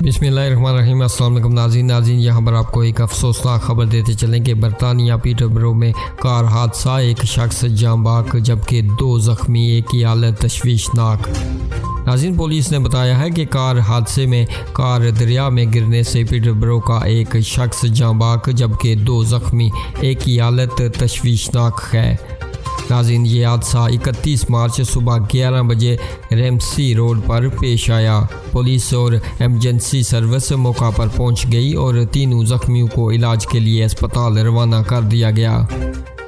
बिस्मिल्लाहिर्रहमानिर्रहीम। अस्सलाम वालेकुम नाज़रीन, यहाँ पर आपको एक अफसोसनाक खबर देते चलें कि बरतानिया पीटरबरो में कार हादसा, एक शख्स जाँ बाक जबकि 2 ज़ख्मी, एक की हालत तशवीशनाक। नाज़रीन, पुलिस ने बताया है कि कार हादसे में कार दरिया में गिरने से पीटरबरो का एक शख्स जाँ बाक जबकि 2 ज़ख्मी, एक की हालत तशवीशनाक है। नाज़रीन, ये हादसा 31 मार्च सुबह 11 बजे रेमसी रोड पर पेश आया। पुलिस और एमरजेंसी सर्विस मौका पर पहुंच गई और तीनों ज़ख्मियों को इलाज के लिए अस्पताल रवाना कर दिया गया।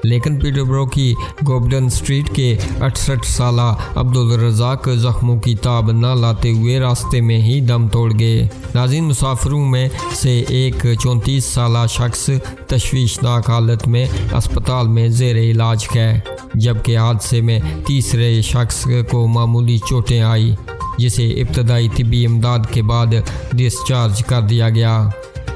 लेकिन पीटरबरो की गोबडन स्ट्रीट के 68 साला अब्दुल रज़ाक ज़ख्मों की ताब न लाते हुए रास्ते में ही दम तोड़ गए। नाज़रीन, मुसाफिरों में से एक 34 साला शख्स तशवीशनाक हालत में अस्पताल में ज़ेर इलाज है, जबकि हादसे में तीसरे शख्स को मामूली चोटें आई, जिसे इब्तदाई तिब्बी इमदाद के बाद डिस्चार्ज कर दिया गया।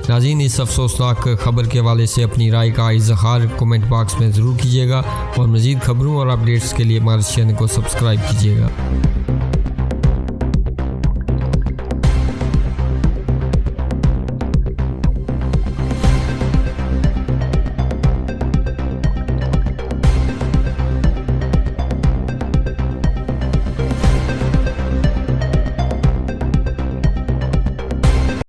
नाज़रीन, इस अफसोसनाक खबर के हवाले से अपनी राय का इजहार कमेंट बॉक्स में ज़रूर कीजिएगा और मज़ीद खबरों और अपडेट्स के लिए हमारे चैनल को सब्सक्राइब कीजिएगा।